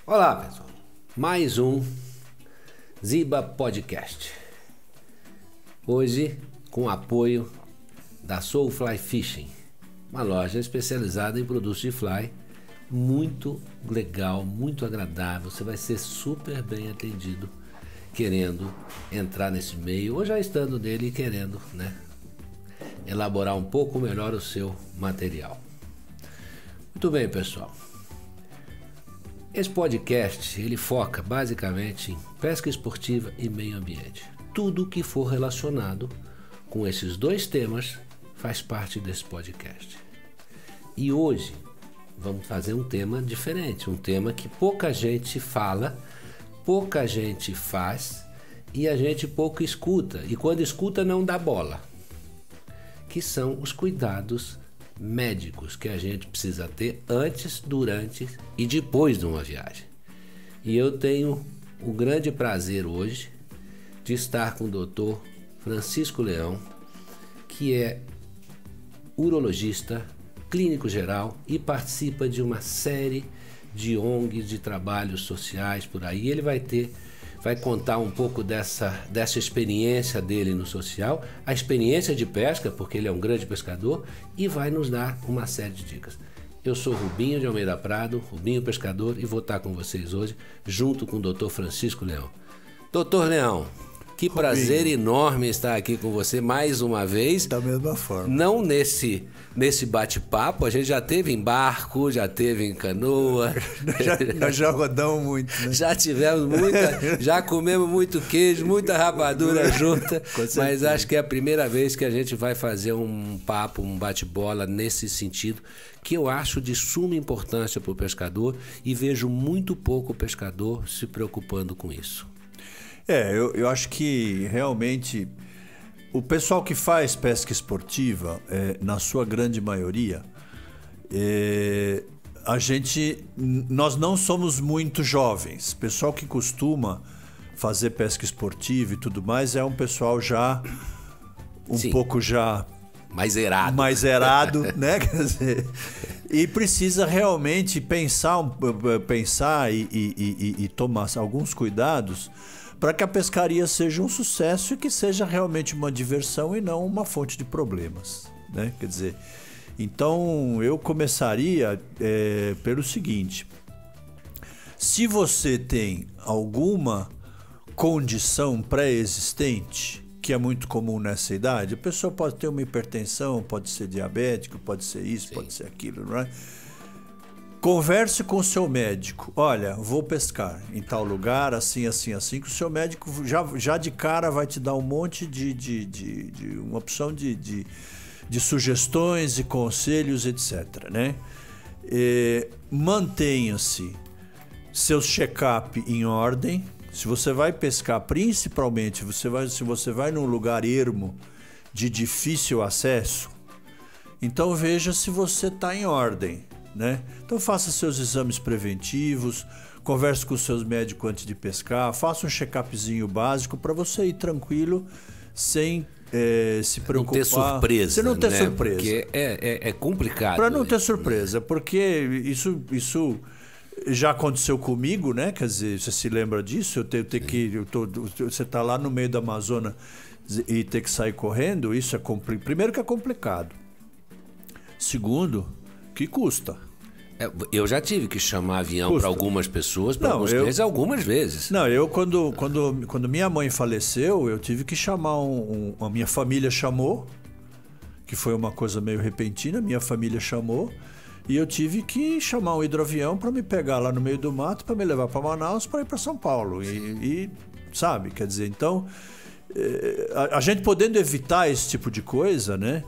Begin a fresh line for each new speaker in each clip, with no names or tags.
Olá, pessoal. Mais um Ziba Podcast. Hoje, com o apoio da Soulfly Fishing, uma loja especializada em produtos de fly, muito legal, muito agradável. Você vai ser super bem atendido querendo entrar nesse meio, ou já estando nele e querendo, elaborar um pouco melhor o seu material. Muito bem, pessoal. Esse podcast, ele foca basicamente em pesca esportiva e meio ambiente. Tudo que for relacionado com esses dois temas faz parte desse podcast. E hoje vamos fazer um tema diferente, um tema que pouca gente fala, pouca gente faz e a gente pouco escuta. E quando escuta não dá bola, que são os cuidados médicos que a gente precisa ter antes, durante e depois de uma viagem. E eu tenho o grande prazer hoje de estar com o Dr. Francisco Leão, que é urologista, clínico geral e participa de uma série de ONGs, de trabalhos sociais por aí. Ele vai contar um pouco dessa experiência dele no social, a experiência de pesca, porque ele é um grande pescador, e vai nos dar uma série de dicas. Eu sou Rubinho de Almeida Prado, Rubinho Pescador, e vou estar com vocês hoje, junto com o Dr. Francisco Leão. Doutor Leão, que Rubinho, prazer enorme estar aqui com você mais uma vez.
Da mesma forma.
Não nesse bate-papo, a gente já teve em barco, já teve em canoa.
Nós já rodamos muito, né?
Já tivemos já comemos muito queijo, muita rapadura junta, mas acho que é a primeira vez que a gente vai fazer um papo, um bate-bola nesse sentido, que eu acho de suma importância para o pescador e vejo muito pouco pescador se preocupando com isso.
Eu acho que realmente o pessoal que faz pesca esportiva, na sua grande maioria, nós não somos muito jovens. O pessoal que costuma fazer pesca esportiva e tudo mais é um pessoal já pouco já
mais zerado.
Mais zerado, né? Quer dizer, e precisa realmente pensar e tomar alguns cuidados para que a pescaria seja um sucesso e que seja realmente uma diversão e não uma fonte de problemas, né? Quer dizer, então eu começaria pelo seguinte: se você tem alguma condição pré-existente, que é muito comum nessa idade, a pessoa pode ter uma hipertensão, pode ser diabético, pode ser isso, sim, pode ser aquilo, não é? Converse com o seu médico. Olha, vou pescar em tal lugar, assim, assim, assim, que o seu médico já de cara vai te dar um monte de uma opção de sugestões e conselhos, etc, né? Mantenha-se seus check-up em ordem. Se você vai pescar, principalmente, se você vai num lugar ermo de difícil acesso, então veja se você está em ordem, né? Então faça seus exames preventivos, converse com os seus médicos antes de pescar, faça um check-upzinho básico para você ir tranquilo, sem se preocupar.
Não ter surpresa.
Você não ter surpresa.
Porque é complicado.
Para não ter surpresa, porque isso já aconteceu comigo, né? Quer dizer, você se lembra disso? Você está lá no meio da Amazônia e ter que sair correndo, isso é complicado. Primeiro que é complicado. Segundo, que custa.
Eu já tive que chamar avião para algumas pessoas, para alguns clientes, algumas vezes.
Não, quando minha mãe faleceu, eu tive que chamar a minha família chamou, que foi uma coisa meio repentina, minha família chamou, e eu tive que chamar um hidroavião para me pegar lá no meio do mato, para me levar para Manaus, para ir para São Paulo. E sabe, quer dizer, então, a gente podendo evitar esse tipo de coisa, né?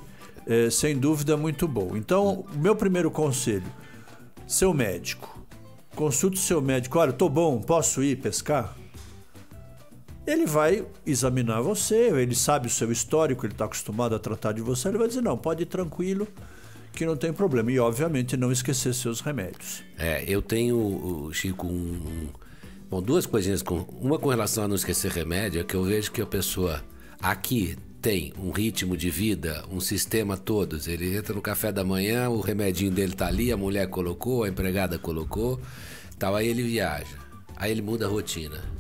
Sem dúvida é muito bom. Então, o meu primeiro conselho: seu médico. Consulte o seu médico. Olha, tô bom, posso ir pescar? Ele vai examinar você, ele sabe o seu histórico, ele está acostumado a tratar de você, ele vai dizer, não, pode ir tranquilo, que não tem problema. E, obviamente, não esquecer seus remédios.
Eu tenho, Chico, duas coisinhas. Uma com relação a não esquecer remédio, é que eu vejo que a pessoa aqui tem um ritmo de vida, um sistema todos. Ele entra no café da manhã, o remedinho dele tá ali, a mulher colocou, a empregada colocou. Tal, aí ele viaja, aí ele muda a rotina.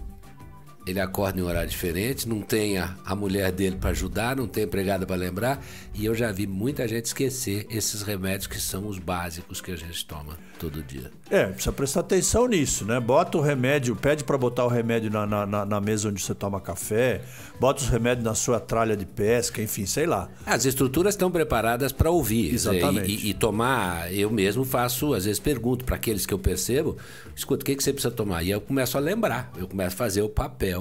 Ele acorda em um horário diferente, não tem a mulher dele para ajudar, não tem empregada para lembrar. E eu já vi muita gente esquecer esses remédios que são os básicos que a gente toma todo dia.
Precisa prestar atenção nisso, né? Bota o remédio, pede para botar o remédio na mesa onde você toma café, bota os remédios na sua tralha de pesca, enfim, sei lá.
As estruturas estão preparadas para ouvir.
Exatamente.
E tomar, eu mesmo faço, às vezes pergunto para aqueles que eu percebo, escuta, o que você precisa tomar? E eu começo a lembrar, eu começo a fazer o papel,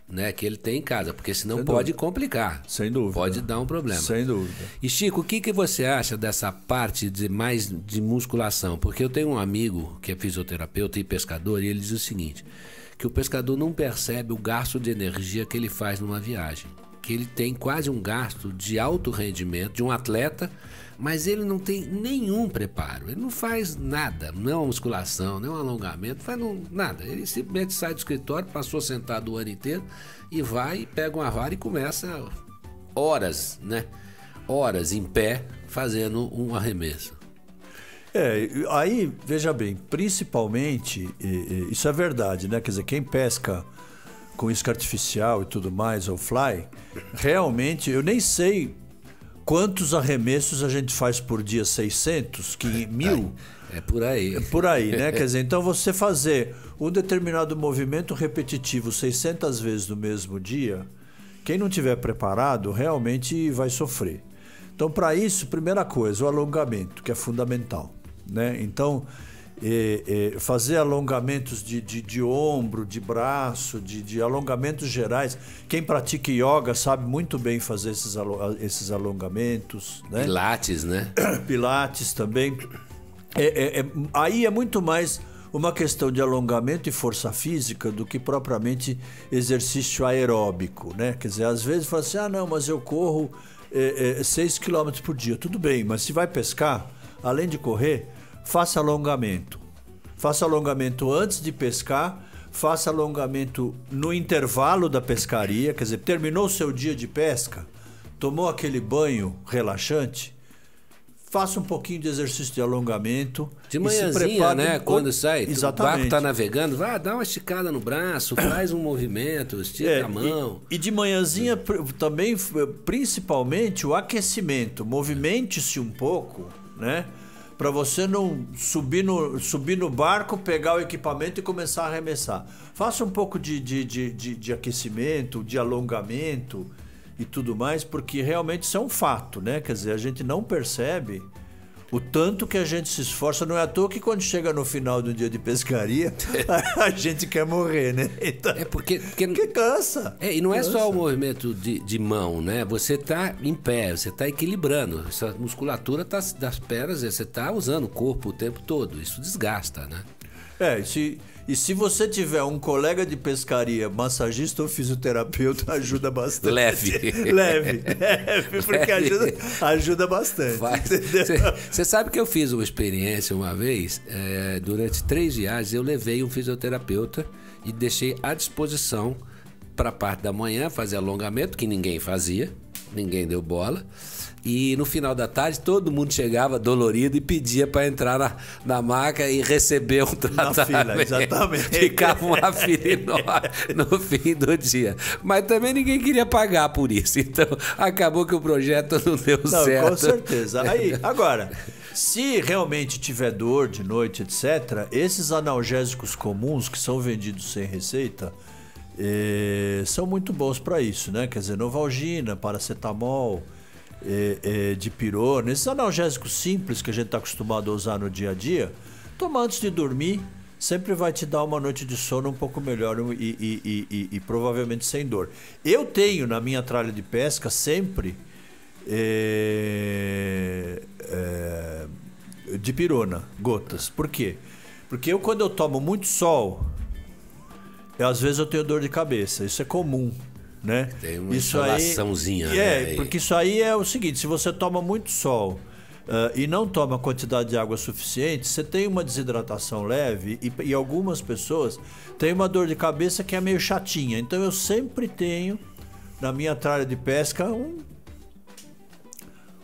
né, que ele tem em casa, porque senão
Sem
pode
dúvida.
complicar.
Sem dúvida.
Pode dar um problema.
Sem dúvida.
E Chico, o que você acha dessa parte mais de musculação? Porque eu tenho um amigo que é fisioterapeuta e pescador e ele diz o seguinte, que o pescador não percebe o gasto de energia que ele faz numa viagem. Que ele tem quase um gasto de alto rendimento de um atleta, mas ele não tem nenhum preparo. Ele não faz nada, não é uma musculação, não é um alongamento, não faz nada. Ele simplesmente sai do escritório, passou sentado o ano inteiro e vai, pega uma vara e começa horas, né? Horas em pé fazendo um arremesso.
Aí, veja bem, principalmente, isso é verdade, né? Quer dizer, quem pesca com isca artificial e tudo mais, ou fly, realmente, eu nem sei quantos arremessos a gente faz por dia, 600, 1000?
É por aí.
É por aí, né? Quer dizer, então você fazer um determinado movimento repetitivo 600 vezes no mesmo dia, quem não tiver preparado realmente vai sofrer. Então, para isso, primeira coisa, o alongamento, que é fundamental, né? Então, fazer alongamentos de ombro, de braço, de alongamentos gerais. Quem pratica yoga sabe muito bem fazer esses alongamentos, né?
Pilates, né?
Pilates também. Aí é muito mais uma questão de alongamento e força física do que propriamente exercício aeróbico, né? Quer dizer, às vezes fala assim, não, mas eu corro 6 km por dia. Tudo bem, mas se vai pescar, além de correr, faça alongamento. Faça alongamento antes de pescar, faça alongamento no intervalo da pescaria, quer dizer, terminou o seu dia de pesca, tomou aquele banho relaxante, faça um pouquinho de exercício de alongamento.
De manhãzinha, né? Quando sai,
exatamente.
O barco está navegando, vai dar uma esticada no braço, faz um movimento, estica a mão.
E de manhãzinha também, principalmente, o aquecimento. Movimente-se um pouco, né? Para você não subir no barco, pegar o equipamento e começar a arremessar. Faça um pouco de aquecimento, de alongamento e tudo mais, porque realmente isso é um fato, né? Quer dizer, a gente não percebe o tanto que a gente se esforça. Não é à toa que quando chega no final do dia de pescaria, a gente quer morrer, né? Então, porque cansa.
E não é só o movimento de mão, né? Você tá em pé, você tá equilibrando. Essa musculatura das pernas, você tá usando o corpo o tempo todo. Isso desgasta, né?
E se você tiver um colega de pescaria, massagista ou fisioterapeuta, ajuda bastante. Leve, porque ajuda bastante.
Você sabe que eu fiz uma experiência uma vez, durante 3 viagens, eu levei um fisioterapeuta e deixei à disposição para a parte da manhã fazer alongamento, que ninguém fazia, ninguém deu bola. E no final da tarde todo mundo chegava dolorido e pedia para entrar na maca e receber um tratamento.
Na fila, exatamente.
Ficava uma fila enorme no fim do dia. Mas também ninguém queria pagar por isso. Então acabou que o projeto não deu certo.
Com certeza. Aí, agora, se realmente tiver dor de noite, etc., esses analgésicos comuns que são vendidos sem receita são muito bons para isso, né? Quer dizer, Novalgina, paracetamol, dipirona, esses analgésicos simples que a gente está acostumado a usar no dia a dia, tomar antes de dormir sempre vai te dar uma noite de sono um pouco melhor e provavelmente sem dor. Eu tenho na minha tralha de pesca sempre dipirona, gotas. Por quê? Porque quando eu tomo muito sol, às vezes eu tenho dor de cabeça. Isso é comum, né?
Tem uma insolaçãozinha, né?
Porque isso aí é o seguinte, se você toma muito sol e não toma quantidade de água suficiente, você tem uma desidratação leve e algumas pessoas têm uma dor de cabeça que é meio chatinha. Então eu sempre tenho na minha tralha de pesca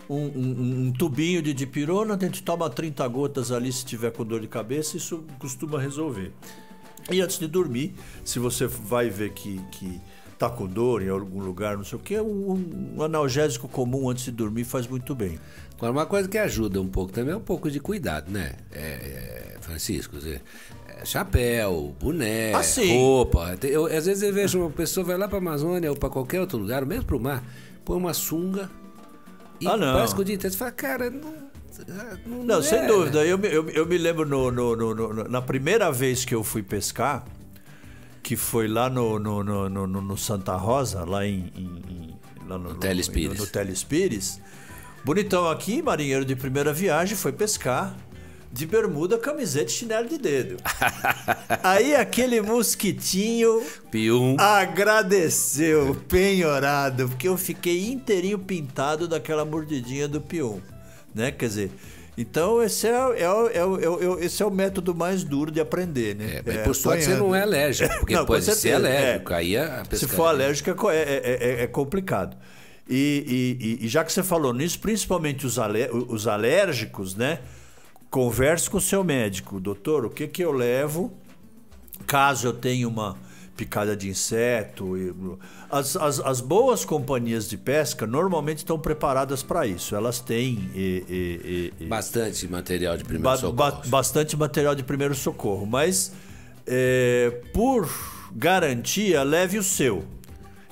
um tubinho de dipirona, a gente toma 30 gotas ali se tiver com dor de cabeça, isso costuma resolver. E antes de dormir, se você vai ver que tá com dor em algum lugar, não sei o que, um analgésico comum antes de dormir faz muito bem.
Agora, uma coisa que ajuda um pouco também é um pouco de cuidado, né, Francisco? Chapéu, boné, roupa. Às vezes eu vejo uma pessoa vai lá para a Amazônia ou para qualquer outro lugar, ou mesmo para o mar, põe uma sunga e parece que o dia inteiro você fala, cara, não
sem dúvida. Eu me lembro na primeira vez que eu fui pescar, que foi lá no Santa Rosa, lá no
Telespires.
No Telespires. Bonitão aqui, marinheiro de primeira viagem, foi pescar de bermuda, camiseta e chinelo de dedo. Aí aquele mosquitinho
Pium
agradeceu, penhorado, porque eu fiquei inteirinho pintado daquela mordidinha do pium, né? Quer dizer, então esse é o método mais duro de aprender, né?
Por sorte você não é alérgico, porque não, pode ser alérgico, aí a pescaria...
Se for alérgico é complicado. E já que você falou nisso, principalmente os alérgicos, né? Converse com o seu médico. Doutor, o que eu levo caso eu tenha uma picada de inseto? As boas companhias de pesca normalmente estão preparadas para isso. Elas têm...
bastante material de primeiro socorro.
Bastante material de primeiro socorro. Mas, por garantia, leve o seu.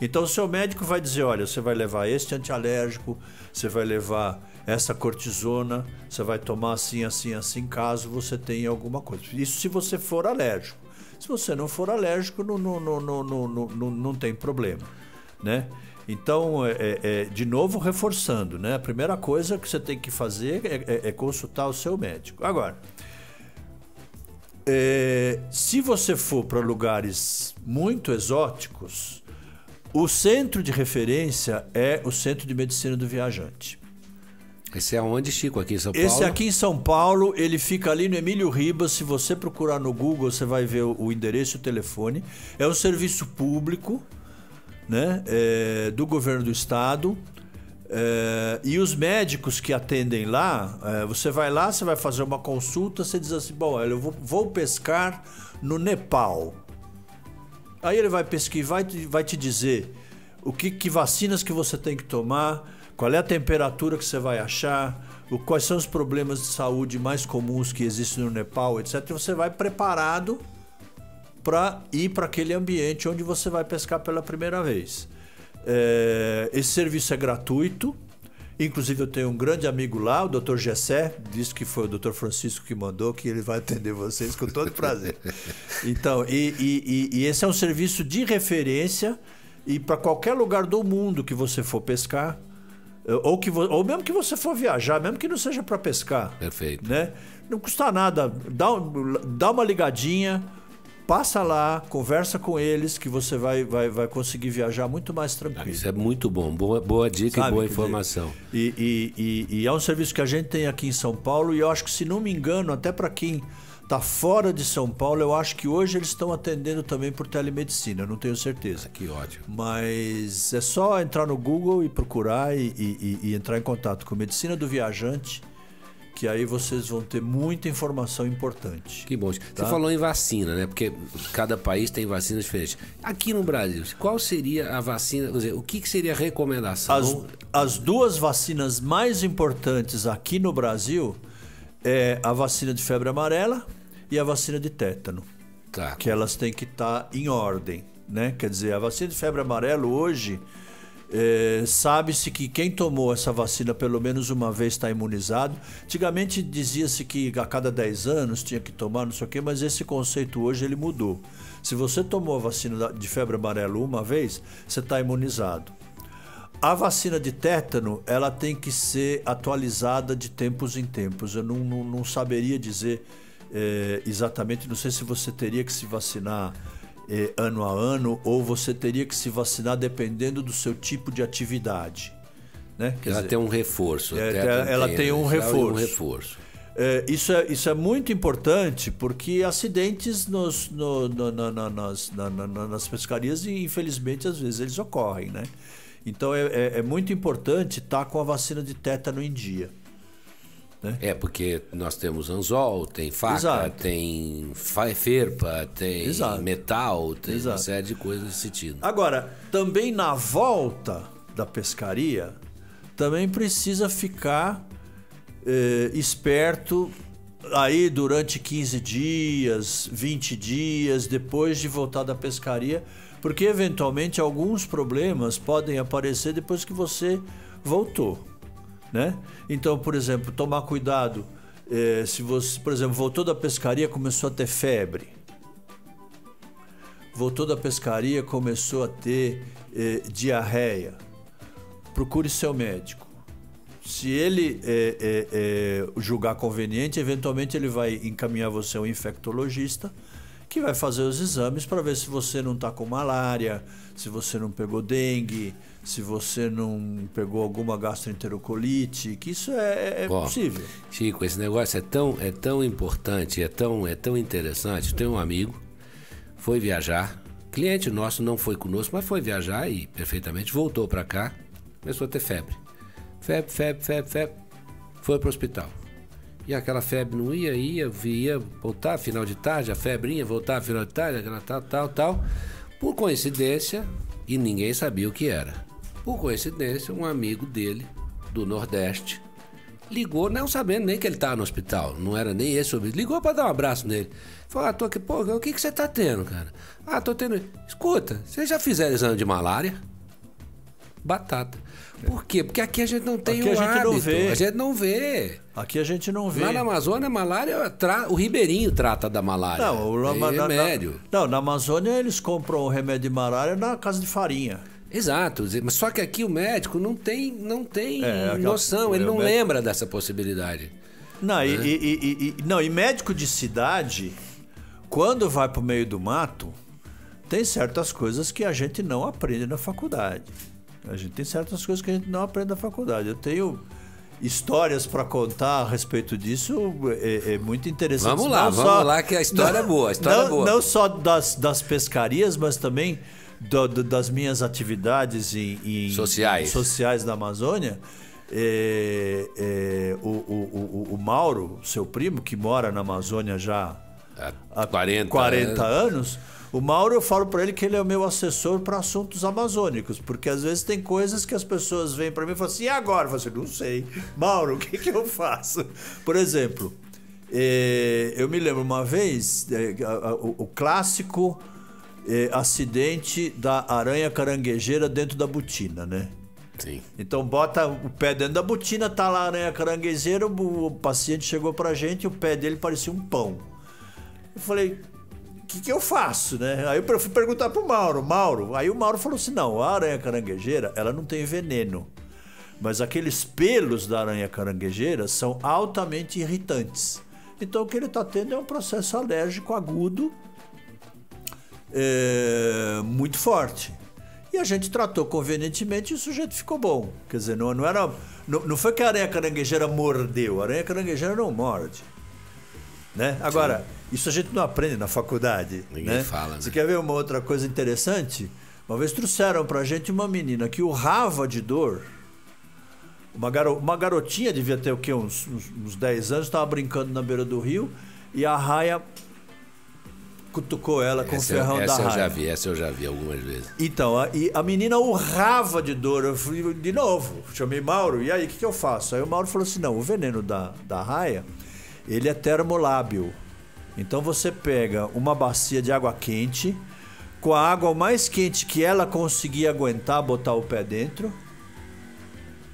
Então, o seu médico vai dizer, olha, você vai levar este antialérgico, você vai levar essa cortisona, você vai tomar assim, assim, assim, caso você tenha alguma coisa. Isso se você for alérgico. Se você não for alérgico, não tem problema, né? Então, de novo, reforçando, né? A primeira coisa que você tem que fazer é consultar o seu médico. Agora, se você for para lugares muito exóticos, o centro de referência é o Centro de Medicina do Viajante.
Esse é onde, Chico? Aqui em São Paulo?
Esse aqui em São Paulo, ele fica ali no Emílio Ribas. Se você procurar no Google, você vai ver o endereço e o telefone. É um serviço público, né? Do governo do estado. E os médicos que atendem lá, você vai lá, você vai fazer uma consulta, você diz assim, bom, eu vou pescar no Nepal. Aí ele vai pesquisar e vai te dizer que vacinas que você tem que tomar, qual é a temperatura que você vai achar, quais são os problemas de saúde mais comuns que existem no Nepal, etc. E você vai preparado para ir para aquele ambiente onde você vai pescar pela primeira vez. Esse serviço é gratuito. Inclusive eu tenho um grande amigo lá, o Dr. Gessé, disse que foi o Dr. Francisco que mandou, que ele vai atender vocês com todo prazer. Então, e esse é um serviço de referência, e para qualquer lugar do mundo que você for pescar, ou mesmo que você for viajar, mesmo que não seja para pescar.
Perfeito.
Né? Não custa nada, dá uma ligadinha, passa lá, conversa com eles, que você vai conseguir viajar muito mais tranquilo.
Isso é muito bom. Boa dica. Sabe, e boa informação.
E é um serviço que a gente tem aqui em São Paulo, e eu acho que, se não me engano, até para quem está fora de São Paulo, eu acho que hoje eles estão atendendo também por telemedicina, eu não tenho certeza.
Que ótimo.
Mas é só entrar no Google e procurar e entrar em contato com Medicina do Viajante, que aí vocês vão ter muita informação importante.
Que bom. Tá? Você falou em vacina, né? Porque cada país tem vacinas diferentes. Aqui no Brasil, qual seria a vacina? Quer dizer, o que seria a recomendação?
As duas vacinas mais importantes aqui no Brasil é a vacina de febre amarela e a vacina de tétano.
Tá.
Que elas têm que estar em ordem, né? Quer dizer, a vacina de febre amarela hoje... sabe-se que quem tomou essa vacina pelo menos uma vez está imunizado. Antigamente dizia-se que a cada 10 anos tinha que tomar, não sei o quê, mas esse conceito hoje ele mudou. Se você tomou a vacina de febre amarela uma vez, você está imunizado. A vacina de tétano, ela tem que ser atualizada de tempos em tempos. Eu não saberia dizer exatamente, não sei se você teria que se vacinar ano a ano, ou você teria que se vacinar dependendo do seu tipo de atividade, né?
Ela tem um reforço.
Ela tem um reforço. Isso é muito importante, porque acidentes nas pescarias, infelizmente, às vezes eles ocorrem, né? Então é muito importante estar com a vacina de tétano em dia. Né?
Porque nós temos anzol, tem faca,
Exato.
tem ferpa, tem
Exato.
metal, tem
Exato.
uma série de coisas nesse sentido.
Agora, também na volta da pescaria, também precisa ficar esperto aí durante 15 dias, 20 dias, depois de voltar da pescaria, porque eventualmente alguns problemas podem aparecer depois que você voltou. Né? Então, por exemplo, tomar cuidado se você, por exemplo, voltou da pescaria, começou a ter febre. Voltou da pescaria, começou a ter diarreia. Procure seu médico. Se ele julgar conveniente, eventualmente ele vai encaminhar você a um infectologista que vai fazer os exames para ver se você não está com malária, se você não pegou dengue, se você não pegou alguma gastroenterocolite, que isso é possível.
Chico, esse negócio é tão importante, é tão interessante. Tem um amigo, foi viajar, cliente nosso não foi conosco, mas foi viajar e perfeitamente voltou para cá, começou a ter febre. Febre, foi para o hospital. E aquela febre não ia, voltar, final de tarde, a febrinha, voltar, final de tarde, aquela tal. Por coincidência, e ninguém sabia o que era. Por coincidência, um amigo dele, do Nordeste, ligou, não sabendo nem que ele estava no hospital, não era nem esse o objetivo, ligou para dar um abraço nele. Falou, tô aqui, pô, o que você tá tendo, cara? Tô tendo... Escuta, vocês já fizeram exame de malária? Batata. Por quê? Porque aqui a gente não tem o hábito. A gente não vê.
Aqui a gente não vê.
Lá na Amazônia, a malária, o Ribeirinho trata da malária.
Não,
remédio.
Na Amazônia eles compram o remédio de malária na casa de farinha.
Exato, mas só que aqui o médico não tem noção, ele não lembra dessa possibilidade.
Não, e médico de cidade, quando vai pro meio do mato, tem certas coisas que a gente não aprende na faculdade. A gente tem certas coisas que a gente não aprende na faculdade. Eu tenho histórias para contar a respeito disso, é muito interessante.
Vamos lá, que a história é boa.
Não só das pescarias, mas também das minhas atividades sociais da Amazônia. O Mauro, seu primo, que mora na Amazônia já há 40 anos. O Mauro, eu falo para ele que ele é o meu assessor para assuntos amazônicos, porque às vezes tem coisas que as pessoas vêm para mim e falam assim, e agora? Eu falo assim, não sei. Mauro, o que eu faço? Por exemplo, eu me lembro uma vez, o clássico acidente da aranha caranguejeira dentro da botina, né?
Sim.
Então bota o pé dentro da botina, tá lá a aranha caranguejeira, o paciente chegou pra gente e o pé dele parecia um pão. Eu falei... O que eu faço, né? Aí eu fui perguntar pro Mauro. Aí o Mauro falou assim, não, a aranha caranguejeira, ela não tem veneno. Mas aqueles pelos da aranha caranguejeira são altamente irritantes. Então o que ele está tendo é um processo alérgico agudo muito forte. E a gente tratou convenientemente e o sujeito ficou bom. Quer dizer, não foi que a aranha caranguejeira mordeu. A aranha caranguejeira não morde. Né? Agora, isso a gente não aprende na faculdade.
Ninguém fala, né?
Você quer ver uma outra coisa interessante? Uma vez trouxeram pra gente uma menina que urrava de dor. Uma garotinha, devia ter o quê? Uns 10 anos, estava brincando na beira do rio e a raia cutucou ela com o ferrão da raia.
Essa eu já vi algumas vezes.
Então, a menina urrava de dor. Eu fui de novo, chamei Mauro, e aí o que eu faço? Aí o Mauro falou assim, não, o veneno da raia, ele é termolábil. Então você pega uma bacia de água quente, com a água mais quente que ela conseguir aguentar, botar o pé dentro,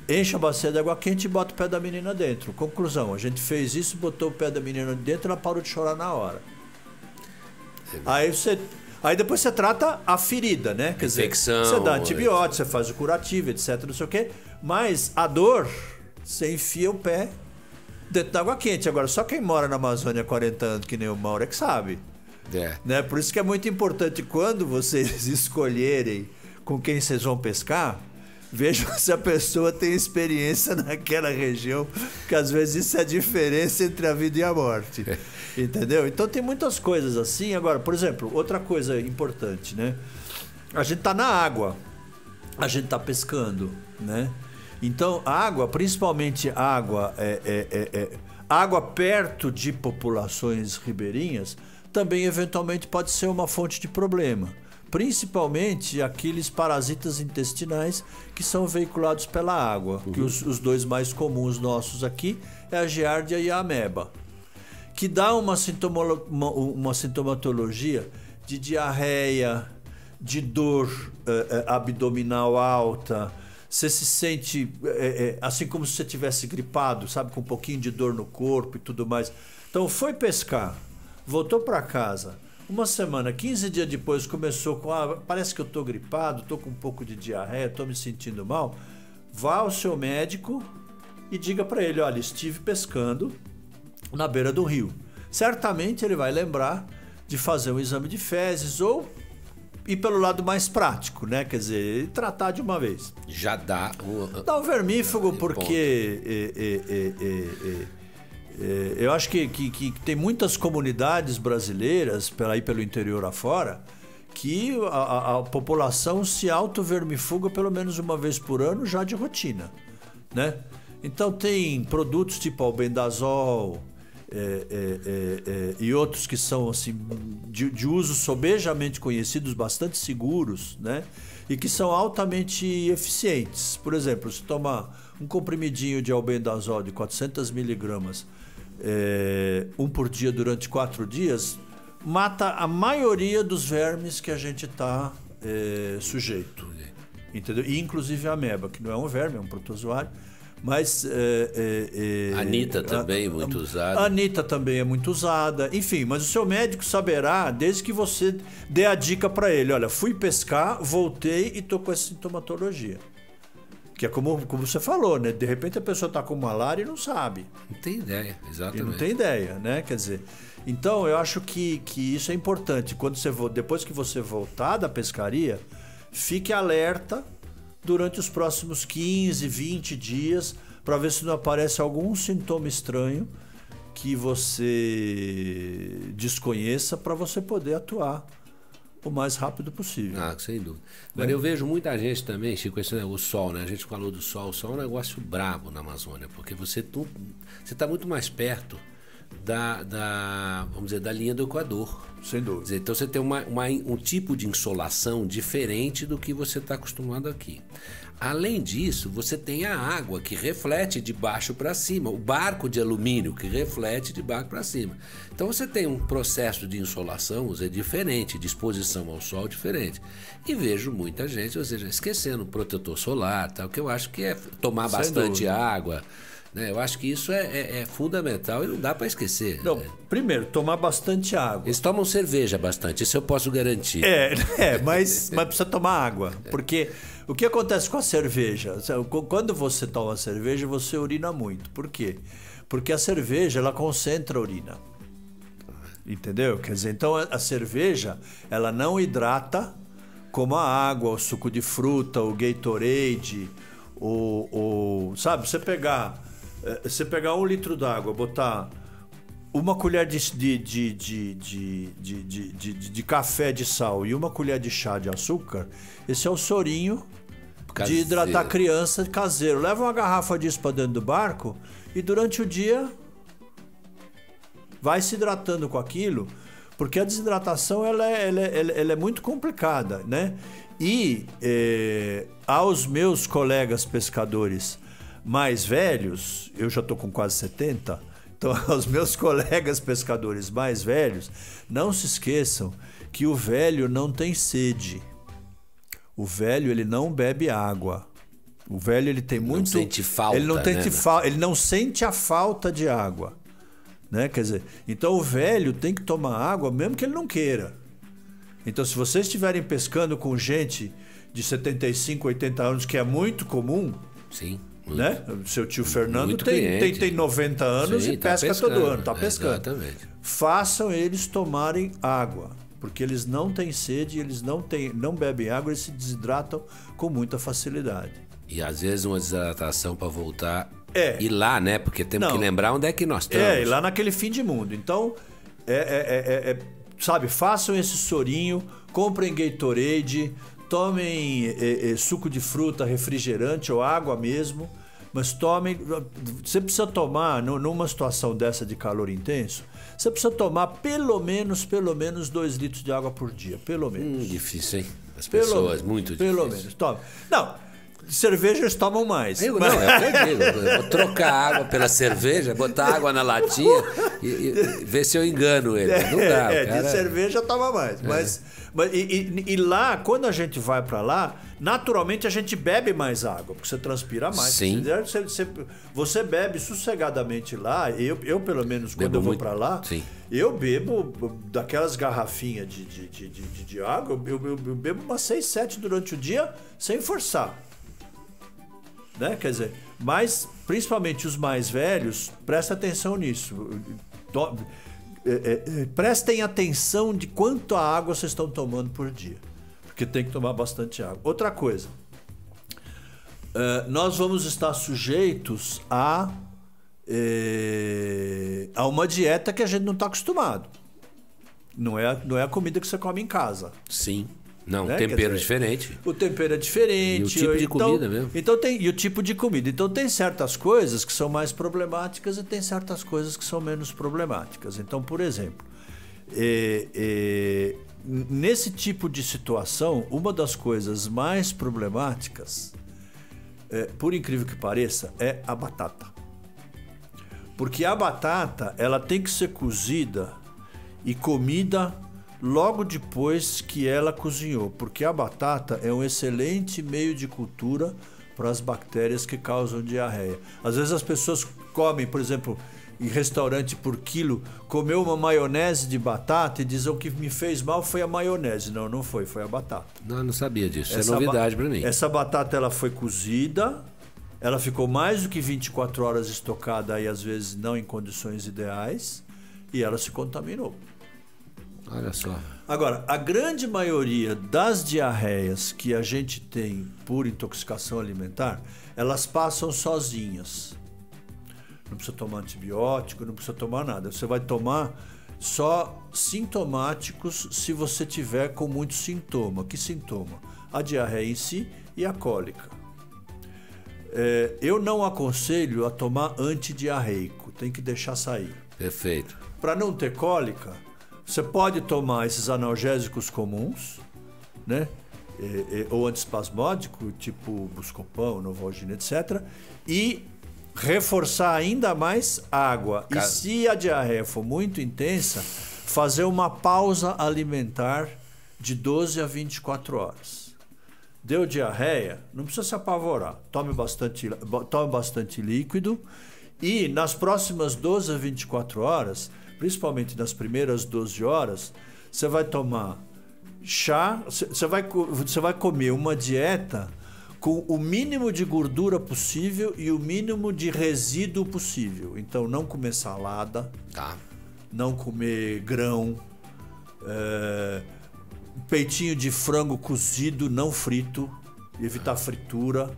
enche a bacia de água quente e bota o pé da menina dentro. Conclusão, a gente fez isso, botou o pé da menina dentro, ela parou de chorar na hora. Aí depois você trata a ferida, né? Quer
infecção,
dizer, você dá antibiótico, você faz o curativo, etc, não sei o quê. Mas a dor, você enfia o pé dentro da água quente. Agora, só quem mora na Amazônia há 40 anos, que nem o Mauro, é que sabe. Né? Por isso que é muito importante, quando vocês escolherem com quem vocês vão pescar, vejam se a pessoa tem experiência naquela região, porque às vezes isso é a diferença entre a vida e a morte. Entendeu? Então tem muitas coisas assim. Agora, por exemplo, outra coisa importante, né? A gente tá na água. a gente está pescando, né? Então, água, principalmente água, água perto de populações ribeirinhas, também eventualmente pode ser uma fonte de problema. Principalmente aqueles parasitas intestinais que são veiculados pela água. Que os dois mais comuns nossos aqui é a giardia e a ameba. Que dá uma sintomatologia de diarreia, de dor abdominal alta. Você se sente assim como se você tivesse gripado, sabe? Com um pouquinho de dor no corpo e tudo mais. Então foi pescar, voltou para casa. Uma semana, 15 dias depois, começou com... parece que eu estou gripado, estou com um pouco de diarreia, estou me sentindo mal. Vá ao seu médico e diga para ele, olha, estive pescando na beira do rio. Certamente ele vai lembrar de fazer um exame de fezes ou ir pelo lado mais prático, né? Quer dizer, tratar de uma vez.
Já dá...
Dá um vermífugo porque... eu acho que tem muitas comunidades brasileiras, aí pelo interior afora, que a população se auto-vermifuga pelo menos uma vez por ano já de rotina, né? Então tem produtos tipo albendazol e outros que são assim, de uso sobejamente conhecidos, bastante seguros, né? E que são altamente eficientes. Por exemplo, se tomar um comprimidinho de albendazol de 400 miligramas um por dia durante 4 dias, mata a maioria dos vermes que a gente está sujeito. Entendeu? E inclusive a ameba, que não é um verme, é um protozoário. Mas
Anita também é muito usada.
A Anita também é muito usada. Enfim, mas o seu médico saberá desde que você dê a dica para ele. Olha, fui pescar, voltei e tô com essa sintomatologia. Que é como você falou, né? De repente a pessoa está com malária e não sabe.
Não tem ideia, exatamente.
E não tem ideia, né? Quer dizer, então eu acho que isso é importante. Depois que você voltar da pescaria, fique alerta durante os próximos 15, 20 dias para ver se não aparece algum sintoma estranho que você desconheça para você poder atuar o mais rápido possível.
Ah, sem dúvida. Agora, eu vejo muita gente também, Chico, o sol, né? A gente falou do sol. O sol é um negócio brabo na Amazônia, porque você está muito mais perto vamos dizer, da linha do Equador.
Sem dúvida.
Então você tem um tipo de insolação diferente do que você está acostumado aqui. Além disso, você tem a água que reflete de baixo para cima, o barco de alumínio que reflete de baixo para cima. Então você tem um processo de insolação diferente, de exposição ao sol diferente. E vejo muita gente, ou seja, esquecendo o protetor solar, tal, que eu acho que é tomar bastante água. Né? Eu acho que isso é fundamental e não dá para esquecer.
Não,
né?
Primeiro, tomar bastante água.
Eles tomam cerveja bastante, isso eu posso garantir.
Mas precisa tomar água. Porque o que acontece com a cerveja? Quando você toma cerveja, você urina muito. Por quê? Porque a cerveja, ela concentra a urina. Entendeu? Quer dizer, então a cerveja, ela não hidrata como a água, o suco de fruta, o Gatorade, sabe, você pegar 1 litro d'água, botar uma colher de café de sal e uma colher de chá de açúcar, esse é o sorinho de hidratar a criança caseiro. Leva uma garrafa disso para dentro do barco e durante o dia vai se hidratando com aquilo, porque a desidratação ela é muito complicada, né? E aos meus colegas pescadores mais velhos, eu já estou com quase 70, então aos meus colegas pescadores mais velhos, não se esqueçam que o velho não tem sede. O velho, ele não bebe água. O velho, ele tem muito...
Não sente falta,
ele não
né?
Ele não sente a falta de água, né? Quer dizer, então o velho tem que tomar água mesmo que ele não queira. Então, se vocês estiverem pescando com gente de 75, 80 anos, que é muito comum...
Sim.
Né? Seu tio Fernando tem 90 anos. Sim, e pesca todo ano, está pescando.
Exatamente.
Façam eles tomarem água, porque eles não têm sede, eles não bebem água, eles se desidratam com muita facilidade.
E às vezes uma desidratação para voltar ir lá, né? Porque temos que lembrar onde é que nós estamos.
Ir lá naquele fim de mundo. Então, sabe, façam esse sorinho, comprem Gatorade, tomem suco de fruta, refrigerante ou água mesmo, mas tomem... Você precisa tomar, numa situação dessa de calor intenso, você precisa tomar pelo menos 2 litros de água por dia, pelo menos.
Difícil, hein? As pessoas, muito difícil.
Pelo menos, toma. Não, cerveja eles tomam mais.
Não, eu vou trocar água pela cerveja, botar água na latinha e ver se eu engano ele. Não dá, cara.
De cerveja toma mais. E lá, quando a gente vai para lá, naturalmente a gente bebe mais água, porque você transpira mais.
Sim.
Você bebe sossegadamente lá. Eu pelo menos, quando eu vou para lá,
sim.
Eu bebo daquelas garrafinhas de água, eu bebo umas 6, 7 durante o dia, sem forçar. Né? Quer dizer, mas principalmente os mais velhos, prestem atenção nisso. Prestem atenção de quanto a água vocês estão tomando por dia, porque tem que tomar bastante água. Outra coisa, nós vamos estar sujeitos a uma dieta que a gente não está acostumado. Não é a comida que você come em casa.
Sim. Não,
né?
Tempero diferente.
O tempero é diferente.
E o tipo de comida mesmo.
E o tipo de comida. Então tem certas coisas que são mais problemáticas e tem certas coisas que são menos problemáticas. Então, por exemplo, nesse tipo de situação, uma das coisas mais problemáticas, por incrível que pareça, é a batata. Porque a batata, ela tem que ser cozida e comida logo depois que ela cozinhou, porque a batata é um excelente meio de cultura para as bactérias que causam diarreia. Às vezes as pessoas comem, por exemplo, em restaurante por quilo, comeu uma maionese de batata e dizem o que me fez mal foi a maionese. Não foi a batata.
Não sabia disso, isso é novidade para mim.
Essa batata ela foi cozida, ela ficou mais do que 24 horas estocada aí, às vezes não em condições ideais, e ela se contaminou.
Olha só.
Agora, a grande maioria das diarreias que a gente tem por intoxicação alimentar, elas passam sozinhas. Não precisa tomar antibiótico, não precisa tomar nada. Você vai tomar só sintomáticos se você tiver com muito sintoma. Que sintoma? A diarreia em si e a cólica. Eu não aconselho a tomar antidiarreico, tem que deixar sair.
Perfeito.
Para não ter cólica, você pode tomar esses analgésicos comuns, né? Ou antiespasmódico, tipo Buscopan, Novalgina, etc. E reforçar ainda mais água. E se a diarreia for muito intensa, fazer uma pausa alimentar de 12 a 24 horas. Deu diarreia, não precisa se apavorar. Tome bastante líquido e nas próximas 12 a 24 horas, principalmente nas primeiras 12 horas, você vai tomar chá, você vai comer uma dieta com o mínimo de gordura possível e o mínimo de resíduo possível. Então, não comer salada, não comer grão, peitinho de frango cozido, não frito, evitar fritura,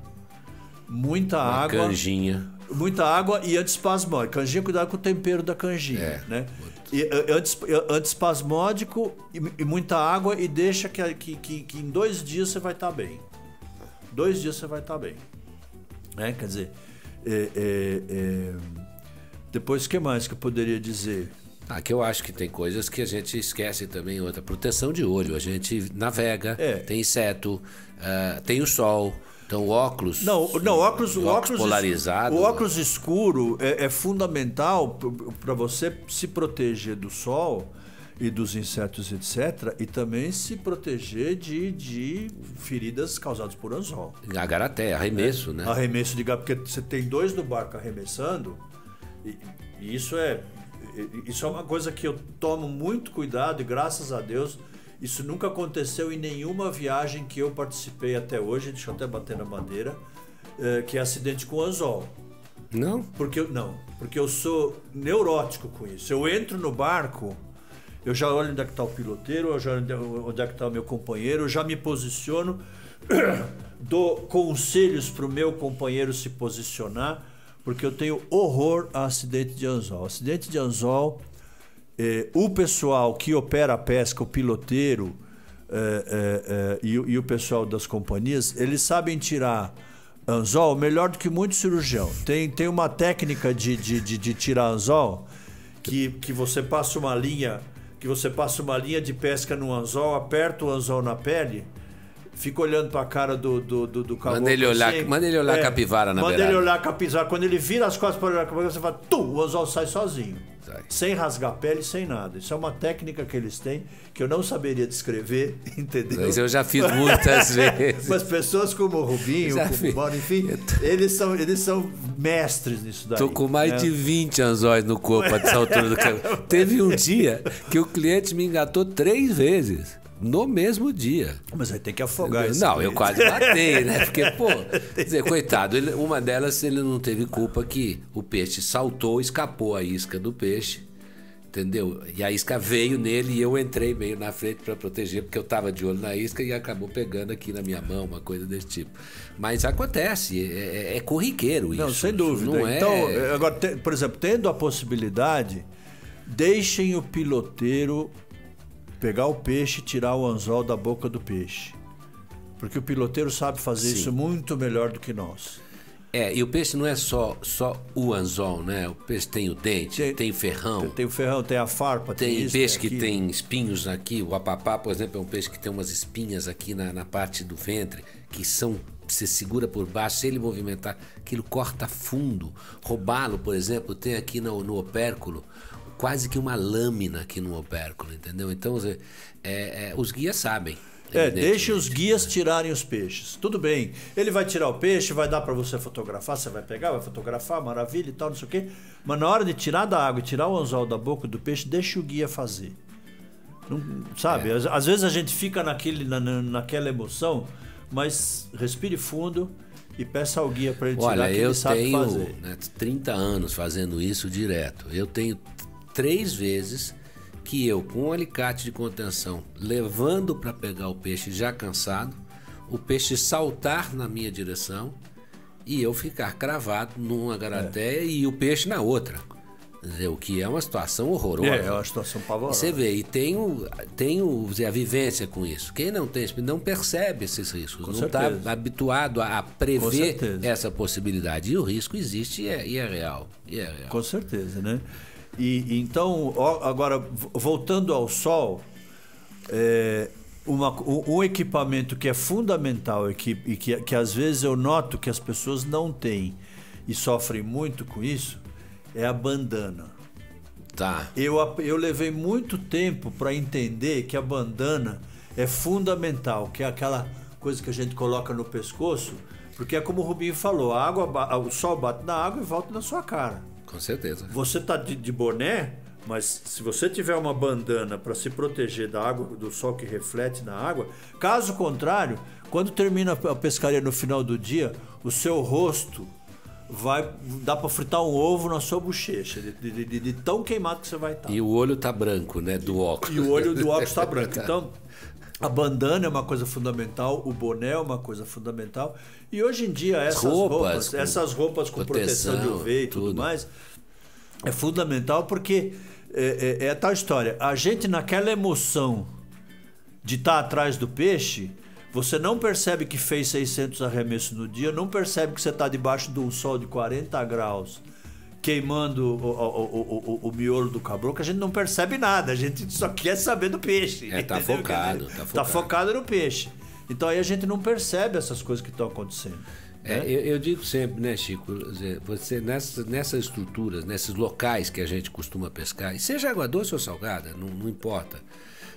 muita água.
Canjinha.
Muita água e antiespasmódico. Canjinha, cuidado com o tempero da canjinha, né? E antiespasmódico e muita água e deixa que em 2 dias você vai estar bem. 2 dias você vai estar bem. Né? Quer dizer, depois o que mais que eu poderia dizer?
Que eu acho que tem coisas que a gente esquece também. Outra, proteção de olho. A gente navega, tem inseto, tem o sol. Então, o óculos.
O óculos
polarizado.
O óculos escuro é fundamental para você se proteger do sol e dos insetos, etc. E também se proteger de feridas causadas por anzol.
Agaraté, arremesso, né?
Arremesso de gato, porque você tem 2 no barco arremessando. E isso é uma coisa que eu tomo muito cuidado e, graças a Deus, isso nunca aconteceu em nenhuma viagem que eu participei até hoje, deixa eu até bater na madeira, que é acidente com anzol.
Não?
Porque eu sou neurótico com isso. Eu entro no barco, eu já olho onde é que está o piloteiro, eu já olho onde é que está o meu companheiro, eu já me posiciono, dou conselhos para o meu companheiro se posicionar, porque eu tenho horror a acidente de anzol. Acidente de anzol... o pessoal que opera a pesca, o piloteiro, e o pessoal das companhias, eles sabem tirar anzol melhor do que muito cirurgião. Tem uma técnica de tirar anzol que você passa uma linha de pesca no anzol, aperta o anzol na pele, fica olhando para a cara do caboclo.
Manda ele olhar a capivara na beirada.
Manda ele olhar a capivara. Quando ele vira as costas para olhar a capivara, você fala, o anzol sai sozinho. Sem rasgar a pele, sem nada. Isso é uma técnica que eles têm que eu não saberia descrever, entendeu?
Mas eu já fiz muitas vezes.
Mas pessoas como o Rubinho, como o Mauro, enfim, eles são mestres nisso daí.
Tô com mais de 20 anzóis no corpo a essa altura do cabelo. Teve um dia que o cliente me engatou 3 vezes. No mesmo dia.
Mas aí tem que afogar isso.
Não, eu quase matei, né? Porque, pô, quer dizer, coitado, uma delas ele não teve culpa que o peixe saltou, escapou a isca do peixe, entendeu? E a isca veio nele e eu entrei meio na frente para proteger, porque eu tava de olho na isca e acabou pegando aqui na minha mão, uma coisa desse tipo. Mas acontece, é corriqueiro isso.
Não, sem dúvida.
Não
então, agora, por exemplo, tendo a possibilidade, deixem o piloteiro pegar o peixe e tirar o anzol da boca do peixe. Porque o piloteiro sabe fazer isso muito melhor do que nós.
E o peixe não é só o anzol, né? O peixe tem o dente, tem o ferrão.
Tem o ferrão, tem a farpa,
tem peixe que tem espinhos aqui. O apapá, por exemplo, é um peixe que tem umas espinhas aqui na parte do ventre, que são... Você segura por baixo, se ele movimentar, aquilo corta fundo. Robalo, por exemplo, tem aqui no opérculo quase que uma lâmina aqui no opérculo, entendeu? Então, os guias sabem.
Deixe os guias tirarem os peixes. Tudo bem, ele vai tirar o peixe, vai dar para você fotografar, você vai pegar, vai fotografar, maravilha e tal, não sei o quê. Mas na hora de tirar da água e tirar o anzol da boca do peixe, deixe o guia fazer. Não, sabe, às vezes a gente fica naquela emoção, mas respire fundo e peça ao guia para ele tirar, que ele sabe fazer.
Olha, eu tenho 30 anos fazendo isso direto. Eu tenho 3 vezes que eu, com um alicate de contenção, levando para pegar o peixe já cansado, o peixe saltar na minha direção e eu ficar cravado numa garateia e o peixe na outra. Quer dizer, o que é uma situação horrorosa.
É uma situação pavorosa.
Você vê, e tem a vivência com isso. Quem não tem, não percebe esses riscos, não está habituado a prever essa possibilidade. E o risco existe e é real.
Com certeza, né? E então, agora, voltando ao sol, um equipamento que é fundamental e que às vezes eu noto que as pessoas não têm e sofrem muito com isso, é a bandana.
Tá.
Eu levei muito tempo para entender que a bandana é fundamental, que é aquela coisa que a gente coloca no pescoço, porque é como o Rubinho falou, o sol bate na água e volta na sua cara.
Com certeza.
Você tá de boné, mas se você tiver uma bandana para se proteger da água, do sol que reflete na água, caso contrário, quando termina a pescaria no final do dia, o seu rosto dá para fritar um ovo na sua bochecha, de tão queimado que você vai estar.
E o olho tá branco, né, do óculos.
E o olho do óculos tá branco. Então, a bandana é uma coisa fundamental, o boné é uma coisa fundamental. E hoje em dia essas roupas com proteção de UV e tudo mais, é fundamental porque é a tal história. A gente naquela emoção de estar atrás do peixe, você não percebe que fez 600 arremessos no dia, não percebe que você está debaixo de um sol de 40 graus, queimando o miolo do caboclo, a gente não percebe nada, a gente só quer saber do peixe.
Tá focado.
Tá focado no peixe. Então aí a gente não percebe essas coisas que estão acontecendo.
Eu digo sempre, né, Chico, você nessas estruturas, nesses locais que a gente costuma pescar, e seja água doce ou salgada, não importa,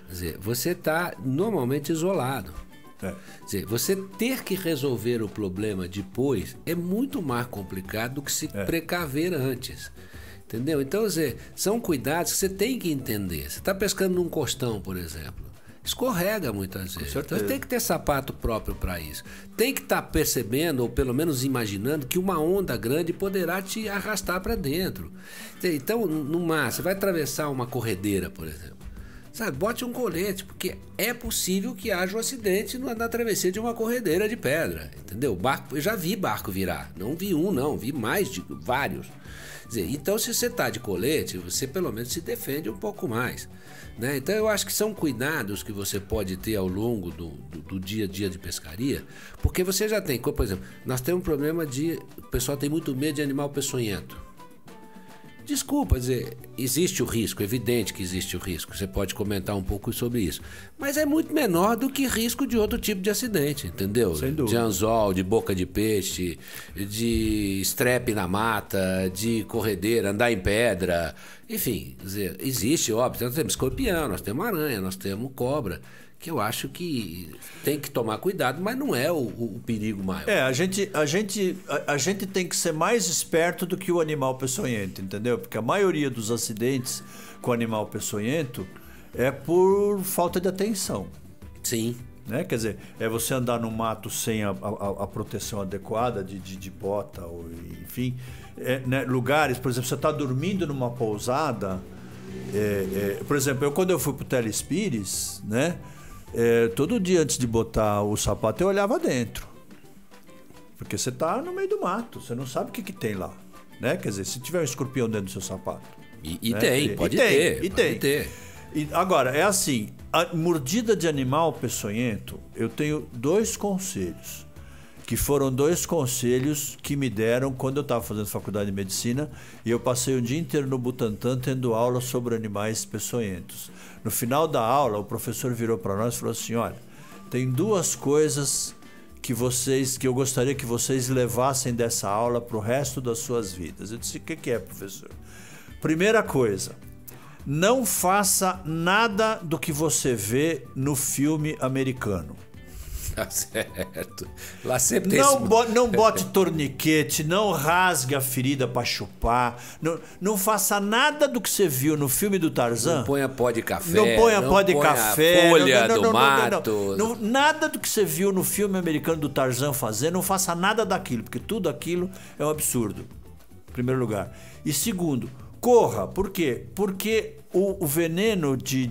quer dizer, você está normalmente isolado. Quer dizer, você ter que resolver o problema depois é muito mais complicado do que se precaver antes. Entendeu? Então, quer dizer, são cuidados que você tem que entender. Você está pescando num costão, por exemplo. Escorrega muitas vezes. Então tem que ter sapato próprio para isso. Tem que estar percebendo, ou pelo menos imaginando, que uma onda grande poderá te arrastar para dentro. Então, no mar, você vai atravessar uma corredeira, por exemplo. Sabe, bote um colete, porque é possível que haja um acidente na travessia de uma corredeira de pedra, entendeu? Eu já vi barco virar, não vi um não, vi mais de vários. Quer dizer, então, se você está de colete, você pelo menos se defende um pouco mais. Né? Então, eu acho que são cuidados que você pode ter ao longo do dia a dia de pescaria, porque você já tem, por exemplo, nós temos um problema de... O pessoal tem muito medo de animal peçonhento. Desculpa, dizer, existe o risco, é evidente que existe o risco, você pode comentar um pouco sobre isso, mas é muito menor do que risco de outro tipo de acidente, entendeu?
Sem dúvida.
De anzol, de boca de peixe, de estrepe na mata, de corredeira, andar em pedra, enfim, quer dizer, existe, óbvio, nós temos escorpião, nós temos aranha, nós temos cobra, que eu acho que tem que tomar cuidado, mas não é o perigo maior.
A gente tem que ser mais esperto do que o animal peçonhento, entendeu? Porque a maioria dos acidentes com animal peçonhento é por falta de atenção.
Sim.
Né? Quer dizer, é você andar no mato sem a proteção adequada de bota, ou, enfim. Né? Lugares, por exemplo, você está dormindo numa pousada. Por exemplo, quando eu fui para o Telespires, né? Todo dia antes de botar o sapato eu olhava dentro, porque você tá no meio do mato, você não sabe o que tem lá, né? Quer dizer, se tiver um escorpião dentro do seu sapato,
né? Pode ter.
E agora, é assim, a mordida de animal peçonhento, eu tenho 2 conselhos, que foram 2 conselhos que me deram quando eu estava fazendo faculdade de medicina e eu passei o dia inteiro no Butantã tendo aula sobre animais peçonhentos. No final da aula, o professor virou para nós e falou assim: olha, tem 2 coisas que eu gostaria que vocês levassem dessa aula para o resto das suas vidas. Eu disse: o que é, professor? Primeira coisa, não faça nada do que você vê no filme americano.
Tá certo. Lá sempre tem
não bote torniquete, não rasgue a ferida para chupar, não faça nada do que você viu no filme do Tarzan.
Não ponha pó de café.
Não ponha pó de café.
Folha do mato.
Nada do que você viu no filme americano do Tarzan fazer, não faça nada daquilo, porque tudo aquilo é um absurdo. Em primeiro lugar. E segundo, corra. Por quê? Porque o veneno de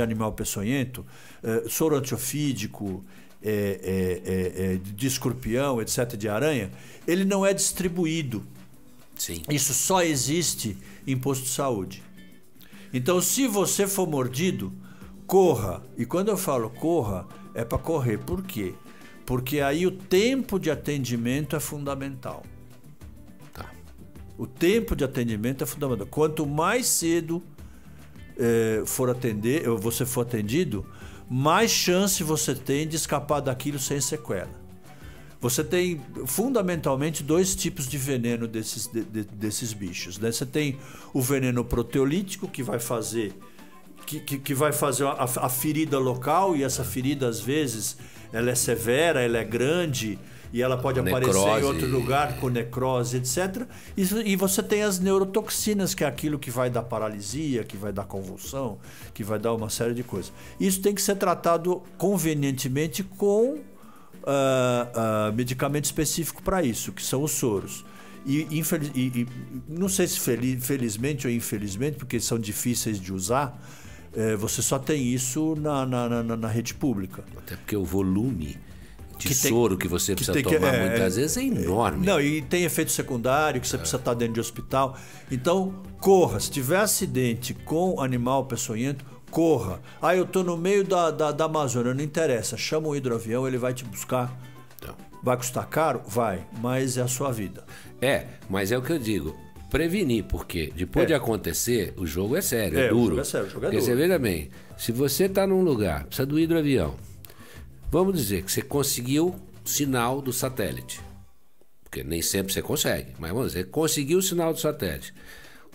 animal peçonhento, soro antiofídico, de escorpião, etc., de aranha, ele não é distribuído.
Sim.
Isso só existe em posto de saúde. Então, se você for mordido, corra. E quando eu falo corra, é para correr. Por quê? Porque aí o tempo de atendimento é fundamental. O tempo de atendimento é fundamental. Quanto mais cedo você for atendido, mais chance você tem de escapar daquilo sem sequela. Você tem fundamentalmente 2 tipos de veneno desses bichos. Né? Você tem o veneno proteolítico, que vai fazer a ferida local, e essa ferida às vezes ela é severa, ela é grande, e ela pode aparecer em outro lugar com necrose, etc. E você tem as neurotoxinas, que é aquilo que vai dar paralisia, que vai dar convulsão, que vai dar uma série de coisas. Isso tem que ser tratado convenientemente com medicamento específico para isso, que são os soros. E não sei se felizmente ou infelizmente, porque são difíceis de usar, você só tem isso na rede pública.
Até porque o volume de soro que você precisa tomar muitas vezes é enorme.
Não, e tem efeito secundário, que você precisa estar dentro de hospital. Então, corra. Se tiver acidente com animal peçonhento, corra. Eu estou no meio da Amazônia, não interessa. Chama um hidroavião, ele vai te buscar.
Então.
Vai custar caro? Vai, mas é a sua vida.
Mas é o que eu digo. Prevenir, porque depois de acontecer, o jogo é sério, é duro.
O jogo é sério, o jogo é
duro. Porque você veja bem, se você está num lugar, precisa do hidroavião, vamos dizer que você conseguiu sinal do satélite, porque nem sempre você consegue, mas vamos dizer, conseguiu o sinal do satélite.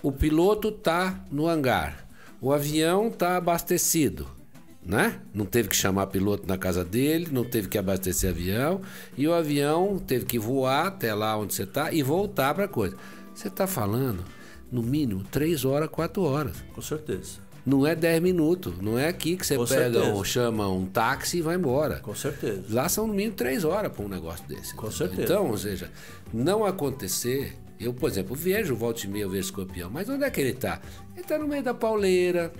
O piloto está no hangar, o avião está abastecido, né? Não teve que chamar piloto na casa dele, não teve que abastecer avião, e o avião teve que voar até lá onde você está e voltar para a coisa. Você está falando, no mínimo, 3 horas, 4 horas.
Com certeza.
Não é 10 minutos. Não é aqui que você pega ou chama um táxi e vai embora.
Com certeza.
Lá são no mínimo 3 horas para um negócio desse.
Com certeza.
Então, ou seja, não acontecer Eu, por exemplo, vejo, volta e meia eu vejo escorpião, mas onde é que ele está? Ele está no meio da pauleira,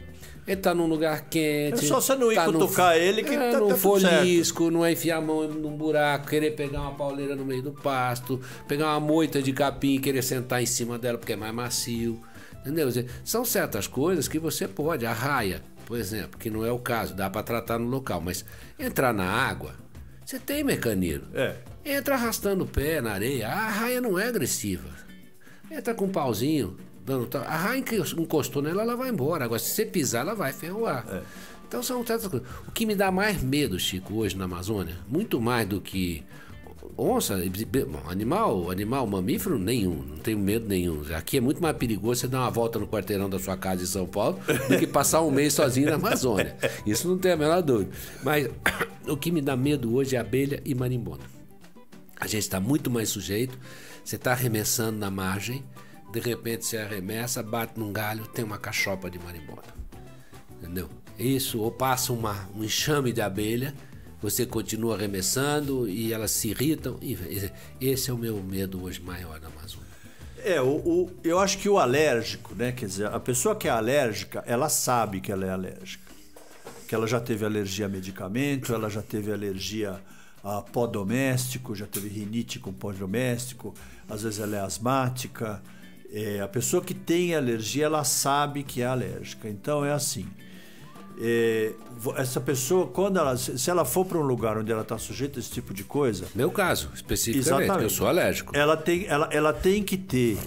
ele está num lugar quente.
É só você não ir cutucar ele que tá
num
tudo
folisco, não é enfiar a mão num buraco, querer pegar uma pauleira no meio do pasto, pegar uma moita de capim e querer sentar em cima dela porque é mais macio. Entendeu? São certas coisas que você pode, arraia, por exemplo, que não é o caso, dá para tratar no local, mas entrar na água, você tem mecanismo. Entra arrastando o pé na areia, a arraia não é agressiva. Entra com um pauzinho, a arraia encostou nela, ela vai embora. Agora, se você pisar, ela vai ferroar. Então são certas coisas. O que me dá mais medo, Chico, hoje na Amazônia, muito mais do que onça, animal mamífero, nenhum, não tenho medo nenhum. Aqui é muito mais perigoso você dar uma volta no quarteirão da sua casa em São Paulo do que passar um mês sozinho na Amazônia. Isso não tem a menor dúvida. Mas o que me dá medo hoje é abelha e marimbondo. A gente está muito mais sujeito, você está arremessando na margem, de repente você arremessa, bate num galho, tem uma cachopa de marimbondo. Entendeu? Isso, ou passa um enxame de abelha, você continua arremessando e elas se irritam. Esse é o meu medo hoje maior na Amazônia.
Eu acho que o alérgico, né? Quer dizer, a pessoa que é alérgica, ela sabe que ela é alérgica. Que ela já teve alergia a medicamento, ela já teve alergia a pó doméstico, já teve rinite com pó doméstico, às vezes ela é asmática. A pessoa que tem alergia, ela sabe que é alérgica. Então é assim. Essa pessoa, se ela for para um lugar onde ela está sujeita a esse tipo de coisa,
meu caso especificamente, porque eu sou alérgico,
ela tem que ter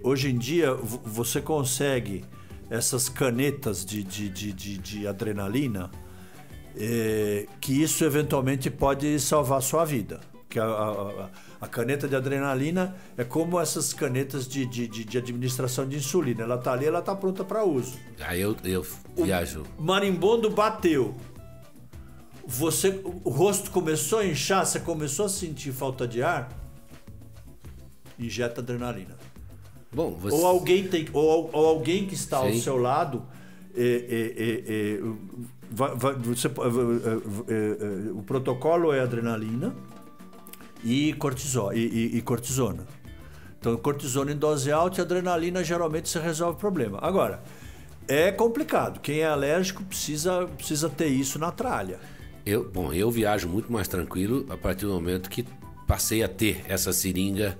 hoje em dia você consegue essas canetas de adrenalina, que isso eventualmente pode salvar a sua vida. Que a caneta de adrenalina é como essas canetas de administração de insulina. Ela está ali, ela está pronta para uso.
Aí eu viajo.
O marimbondo bateu. O rosto começou a inchar, você começou a sentir falta de ar, injeta adrenalina.
Bom,
ou alguém que está ao seu lado, o protocolo é adrenalina e cortisona. Então, cortisona em dose alta e adrenalina geralmente você resolve o problema. Agora, é complicado. Quem é alérgico precisa ter isso na tralha.
Eu viajo muito mais tranquilo a partir do momento que passei a ter essa seringa,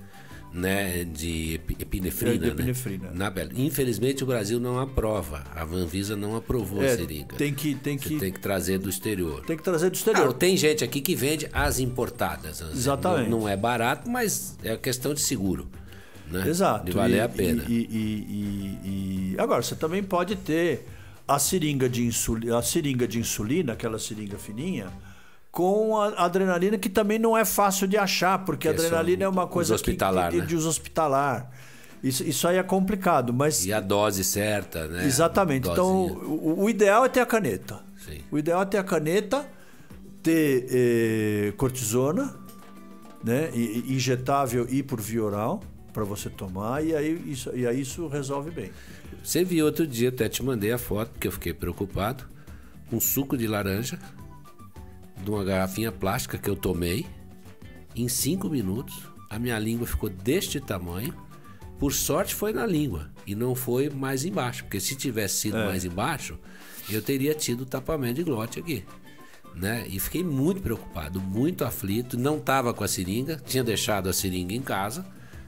né, de epinefrina. Na pele. Infelizmente o Brasil não aprova. A Anvisa não aprovou a seringa.
Tem que
trazer do exterior.
Tem que trazer do exterior.
Tem gente aqui que vende as importadas.
Exatamente.
Não é barato, mas é questão de seguro. Né?
Exato.
De valer a pena.
Agora, você também pode ter a seringa de insulina, aquela seringa fininha, com a adrenalina, que também não é fácil de achar, porque a adrenalina é uma coisa de uso hospitalar. Isso aí é complicado, mas...
E a dose certa, né?
Exatamente. Então, o ideal é ter a caneta.
Sim.
O ideal é ter a caneta, ter cortisona, né? Injetável e por via oral, para você tomar, e aí isso resolve bem.
Você viu outro dia, até te mandei a foto, porque eu fiquei preocupado, um suco de laranja, de uma garrafinha plástica que eu tomei, em 5 minutos a minha língua ficou deste tamanho. Por sorte foi na língua e não foi mais embaixo, porque se tivesse sido mais embaixo, eu teria tido tapamento de glote aqui, né? E fiquei muito preocupado, muito aflito, não estava com a seringa, tinha deixado a seringa em casa,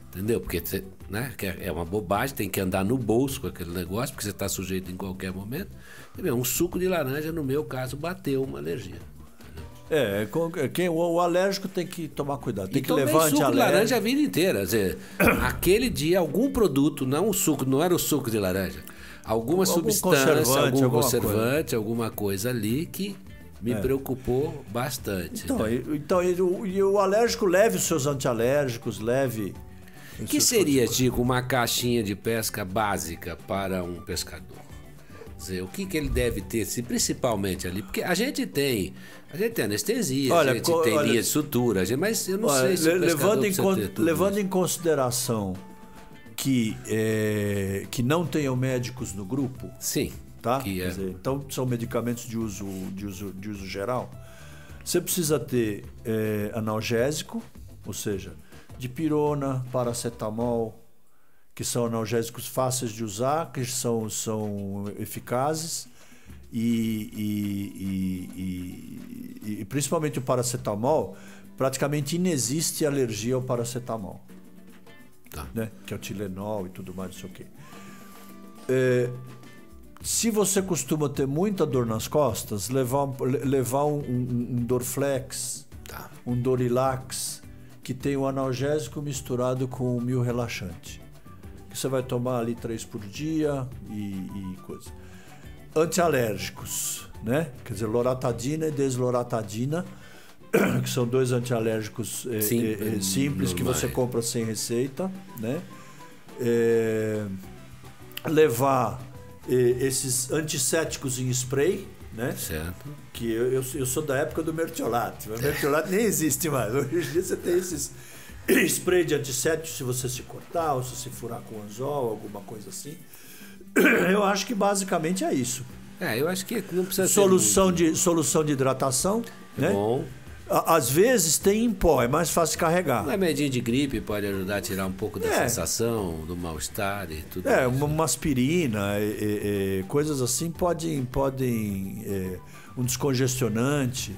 entendeu? Porque, né, é uma bobagem, tem que andar no bolso com aquele negócio, porque você está sujeito em qualquer momento. Um suco de laranja, no meu caso, bateu uma alergia.
O alérgico tem que tomar cuidado. Tem que
levar suco de laranja a vida inteira. Quer dizer, aquele dia, algum produto, não era o suco de laranja, alguma substância, algum conservante, alguma coisa ali que me preocupou bastante.
Então, o alérgico leve os seus antialérgicos, leve...
O que seria, Chico, uma caixinha de pesca básica para um pescador? Dizer, o que ele deve ter, principalmente ali? Porque a gente tem anestesia, a gente tem linha de sutura, mas eu não sei se o
levando em consideração que não tenham médicos no grupo.
Sim.
Tá? Quer dizer, então são medicamentos de uso geral. Você precisa ter analgésico, ou seja, dipirona, paracetamol, que são analgésicos fáceis de usar, que são eficazes, e principalmente o paracetamol, praticamente inexiste alergia ao paracetamol,
Tá.
né? Que é o Tilenol e tudo mais, não sei o quê. Se você costuma ter muita dor nas costas, levar um Dorflex,
Tá.
um Dorilax, que tem o analgésico misturado com o mio-relaxante. Que você vai tomar ali 3 por dia e coisa. Antialérgicos, né? Quer dizer, loratadina e desloratadina, que são 2 antialérgicos simples que você compra sem receita, né? Levar esses antisséticos em spray, né?
Certo.
Que eu sou da época do mertiolate. O mertiolate nem existe mais. Hoje em dia você tem esses spray de antisséptico se você se cortar ou se você furar com anzol, alguma coisa assim. Eu acho que basicamente é isso.
Eu acho que não precisa
solução de hidratação, né?
Bom.
Às vezes tem em pó, é mais fácil de carregar.
Um remedinho de gripe pode ajudar a tirar um pouco da sensação, do mal-estar e tudo isso.
Uma aspirina, coisas assim podem um descongestionante,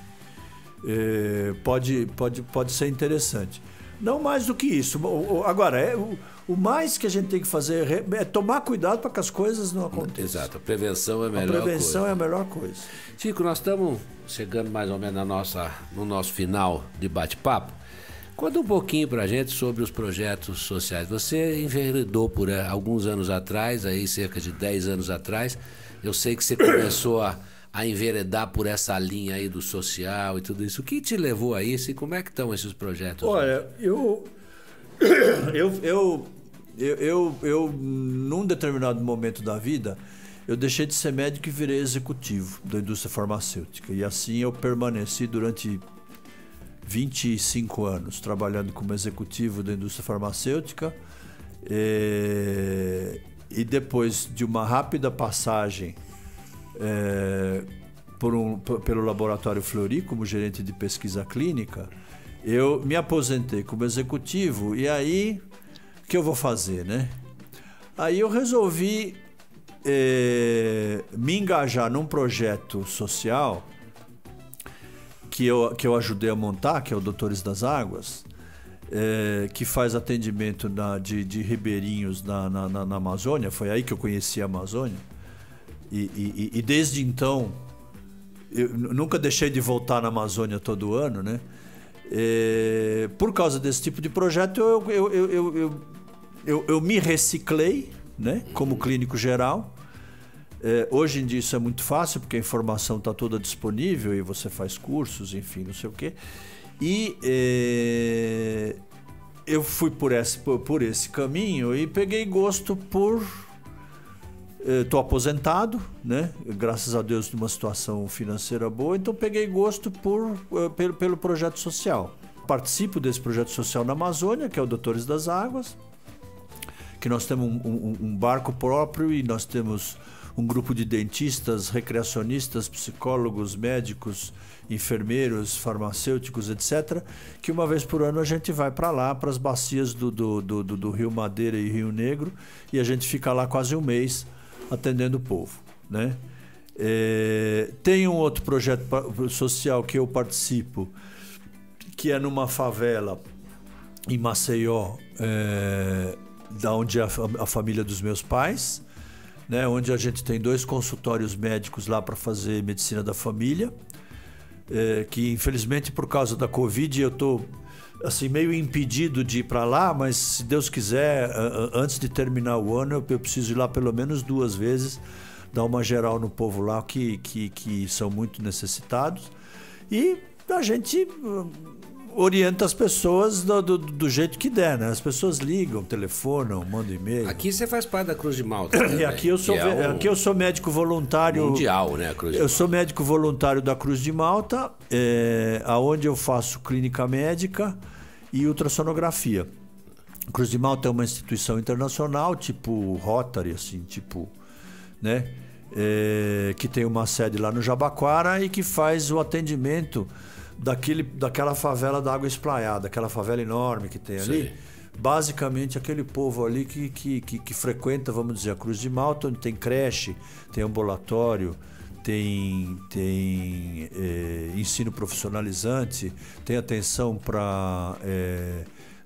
pode ser interessante. Não mais do que isso. Agora, o mais que a gente tem que fazer é tomar cuidado para que as coisas não aconteçam.
Exato, a prevenção é a melhor coisa.
A prevenção é a melhor coisa.
Chico, nós estamos chegando mais ou menos no nosso final de bate-papo. Conta um pouquinho pra gente sobre os projetos sociais. Você enveredou por alguns anos atrás, aí cerca de 10 anos atrás. Eu sei que você começou a enveredar por essa linha aí do social e tudo isso. O que te levou a isso e como é que estão esses projetos?
Olha, eu num determinado momento da vida, eu deixei de ser médico e virei executivo da indústria farmacêutica. E assim eu permaneci durante 25 anos trabalhando como executivo da indústria farmacêutica. E depois de uma rápida passagem pelo Laboratório Fleury como gerente de pesquisa clínica, eu me aposentei como executivo. E aí, o que eu vou fazer, né? Aí eu resolvi me engajar num projeto social que eu ajudei a montar, que é o Doutores das Águas, que faz atendimento de ribeirinhos na Amazônia. Foi aí que eu conheci a Amazônia. E desde então, eu nunca deixei de voltar na Amazônia todo ano, né? Por causa desse tipo de projeto, eu me reciclei, né? Como clínico geral. Hoje em dia isso é muito fácil, porque a informação está toda disponível e você faz cursos, enfim, não sei o quê. E eu fui por esse caminho e peguei gosto por... Estou aposentado, né? Graças a Deus, numa situação financeira boa, então peguei gosto pelo projeto social. Participo desse projeto social na Amazônia, que é o Doutores das Águas, que nós temos um barco próprio e nós temos um grupo de dentistas, recreacionistas, psicólogos, médicos, enfermeiros, farmacêuticos, etc., que uma vez por ano a gente vai para lá, para as bacias do Rio Madeira e Rio Negro, e a gente fica lá quase um mês atendendo o povo, né? Tem um outro projeto social que eu participo, que é numa favela em Maceió, da onde é a família dos meus pais, né? Onde a gente tem 2 consultórios médicos lá para fazer medicina da família, que infelizmente por causa da Covid eu estou assim, meio impedido de ir para lá, mas se Deus quiser, antes de terminar o ano, eu preciso ir lá pelo menos 2 vezes, dar uma geral no povo lá que são muito necessitados. E a gente orienta as pessoas do jeito que der, né? As pessoas ligam, telefonam, mandam e-mail.
Aqui você faz parte da Cruz de Malta, né?
E aqui eu sou médico voluntário
mundial, né? A Cruz de Malta.
Eu sou médico voluntário da Cruz de Malta, aonde eu faço clínica médica e ultrassonografia. A Cruz de Malta é uma instituição internacional, tipo Rotary, assim, tipo, né? Que tem uma sede lá no Jabaquara e que faz o atendimento daquela favela da Água Espraiada, aquela favela enorme que tem ali.
Sim.
Basicamente aquele povo ali que frequenta, vamos dizer, a Cruz de Malta, onde tem creche, tem ambulatório, tem ensino profissionalizante, tem atenção para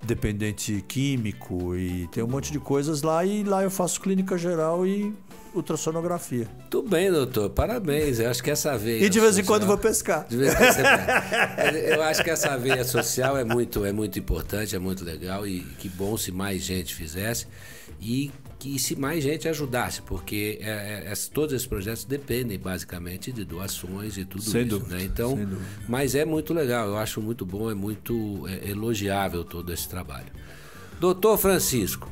dependente químico e tem um monte de coisas lá. E lá eu faço clínica geral e ultrassonografia.
Tudo bem, doutor. Parabéns. Eu acho que essa veia
E de vez em
social...
quando vou pescar.
De vez em quando você vai. Eu acho que essa veia social é muito importante, é muito legal e que bom se mais gente fizesse e que se mais gente ajudasse, porque todos esses projetos dependem basicamente de doações e tudo
Sem
isso,
dúvida,
né? Então,
sem dúvida.
mas é muito legal, eu acho muito bom, é muito elogiável todo esse trabalho. Doutor Francisco,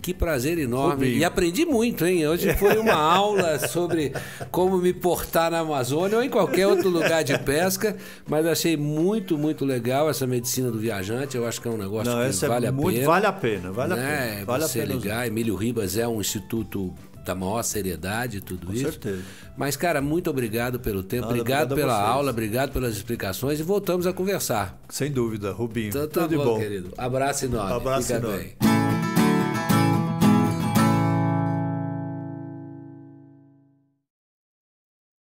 que prazer enorme.
Rubinho.
E aprendi muito, hein? Hoje foi uma aula sobre como me portar na Amazônia ou em qualquer outro lugar de pesca, mas achei muito, muito legal essa medicina do viajante. Eu acho que é um negócio que vale a pena.
Vale a pena, vale a
Né?
pena. Vale
Você
a pena
ligar, Emílio Ribas é um instituto da maior seriedade e tudo isso.
Com certeza.
Mas, cara, muito obrigado pelo tempo, obrigado pela aula, obrigado pelas explicações e voltamos a conversar.
Sem dúvida, Rubinho.
Então, tá
Tudo de
bom,
bom.
querido. Abraço enorme.
Abraço
Fica
enorme.
bem.